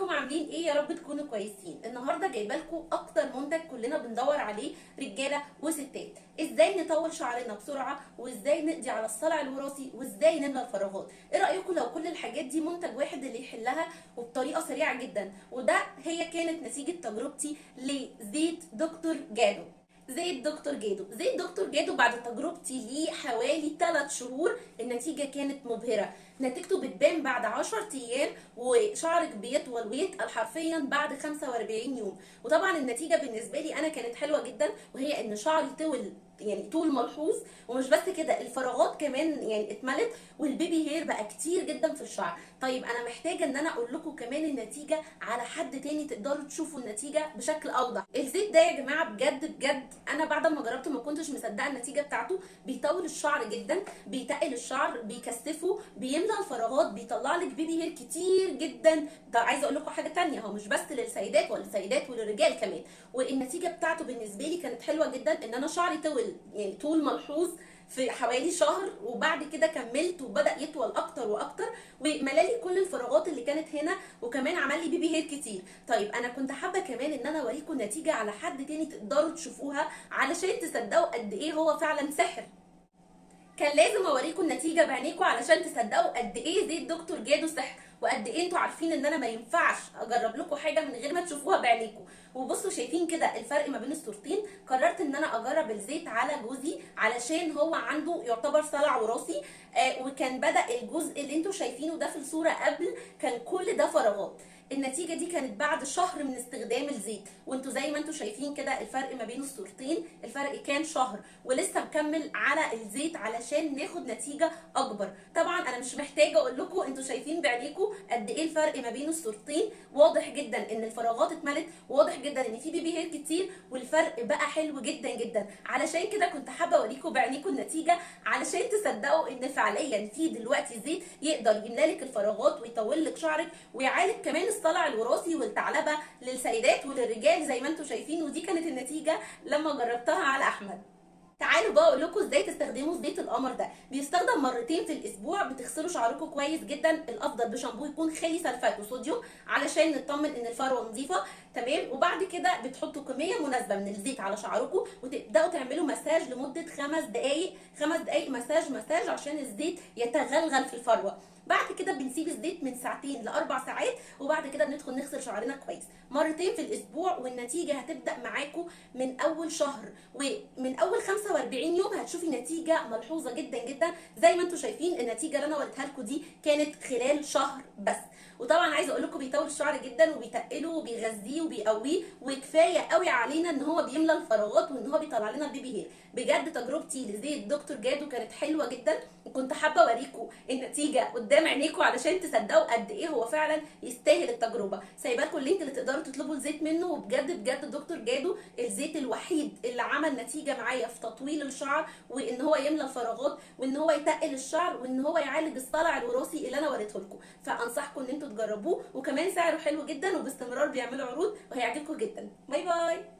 ازيكم عاملين ايه؟ يا رب تكونوا كويسين. النهارده جايبه لكم اكتر منتج كلنا بندور عليه رجاله وستات، ازاي نطول شعرنا بسرعه، وازاي نقضي على الصلع الوراثي، وازاي نملى الفراغات. ايه رايكم لو كل الحاجات دي منتج واحد اللي يحلها وبطريقه سريعه جدا؟ وده هي كانت نتيجه تجربتي لزيت دكتور جادو. زيت دكتور جادو بعد تجربتي ليه حوالي 3 شهور النتيجه كانت مبهره. نتيجته بتبان بعد 10 ايام، وشعرك بيطول ويتقل حرفيا بعد 45 يوم. وطبعا النتيجه بالنسبه لي انا كانت حلوه جدا، وهي ان شعري طول، يعني طول ملحوظ. ومش بس كده، الفراغات كمان يعني اتملت، والبيبي هير بقى كتير جدا في الشعر. طيب انا محتاجه ان انا اقول لكم كمان النتيجه على حد تاني تقدروا تشوفوا النتيجه بشكل اوضح. الزيت ده يا جماعه بجد انا بعد ما جربته ما كنتش مصدقه النتيجه بتاعته. بيطول الشعر جدا، بيتقل الشعر، بيكثفه، بيملى الفراغات، بيطلع لك بيبي هير كتير جدا. ده عايزه اقول لكم حاجه تانية، هو مش بس للسيدات وللسيدات وللرجال كمان. والنتيجه بتاعته بالنسبه لي كانت حلوه جدا، ان انا شعري طول يعني طول ملحوظ في حوالي شهر، وبعد كده كملت وبدا يطول اكتر واكتر، وملالي كل الفراغات اللي كانت هنا، وكمان عمل لي بيبي هير كتير. طيب انا كنت حابه كمان ان انا اوريكم النتيجه على حد تاني تقدروا تشوفوها علشان تصدقوا قد ايه هو فعلا سحر. كان لازم اوريكم النتيجه بعينيكم علشان تصدقوا قد ايه زيت دكتور جادو سحر، وقد ايه انتوا عارفين ان انا ما ينفعش اجرب لكم حاجه من غير ما تشوفوها بعينيكم. وبصوا شايفين كده الفرق ما بين الصورتين. قررت ان انا اجرب الزيت على جوزي علشان هو عنده يعتبر صلع وراثي. وكان بدا الجزء اللي انتوا شايفينه ده في الصوره قبل كان كل ده فراغات. النتيجه دي كانت بعد شهر من استخدام الزيت، وانتوا زي ما انتوا شايفين كده الفرق ما بين الصورتين، الفرق كان شهر، ولسه مكمل على الزيت علشان ناخد نتيجه اكبر. طبعا انا مش محتاجه اقول لكم، انتوا شايفين بعينيكم قد ايه الفرق ما بين الصورتين. واضح جدا ان الفراغات اتملت، واضح جدا ان في بيبي هير كتير، والفرق بقى حلو جدا. علشان كده كنت حابه اوريكم بعينيكم النتيجه علشان تصدقوا ان فعليا في دلوقتي زيت يقدر يملى لك الفراغات ويطول لك شعرك، ويعالج كمان الصلع الوراثي والثعلبه للسيدات وللرجال زي ما انتم شايفين. ودي كانت النتيجه لما جربتها على احمد. تعالوا بقى اقول لكم ازاي تستخدموا زيت القمر ده. بيستخدم مرتين في الاسبوع، بتغسلوا شعركم كويس جدا، الافضل بشامبو يكون خالي سلفات وصوديوم علشان نطمن ان الفروه نظيفه تمام. وبعد كده بتحطوا كميه مناسبه من الزيت على شعركم، وتبداوا تعملوا مساج لمده 5 دقائق. 5 دقائق مساج عشان الزيت يتغلغل في الفروه. بعد كده بنسيب الزيت من 2 ل4 ساعات، وبعد كده بندخل نغسل شعرنا كويس مرتين في الاسبوع. والنتيجه هتبدا معاكم من اول شهر، ومن اول 45 يوم هتشوفي نتيجه ملحوظه جدا. زي ما انتم شايفين النتيجه اللي انا وريتها لكم دي كانت خلال شهر بس. وطبعا عايزه اقول لكم بيطول الشعر جدا، وبيتقله وبيغذيه وبيقويه، وكفايه قوي علينا ان هو بيملى الفراغات وان هو بيطلع لنا البيبي هير. بجد تجربتي لزيت دكتور جادو كانت حلوه جدا، وكنت حابه اوريكم النتيجه قدام عينيكم علشان تصدقوا قد ايه هو فعلا يستاهل التجربه. سايبه لكم اللينك اللي تقدروا تطلبوا الزيت منه. وبجد دكتور جادو الزيت الوحيد اللي عمل نتيجه معايا في تطويل الشعر، وان هو يملى الفراغات، وان هو يتقل الشعر، وان هو يعالج الصلع الوراثي اللي انا وريته لكم. فانصحكم ان انتوا تجربوه، وكمان سعره حلو جدا، وباستمرار بيعملوا عروض وهيعجبكم جدا. باي باي.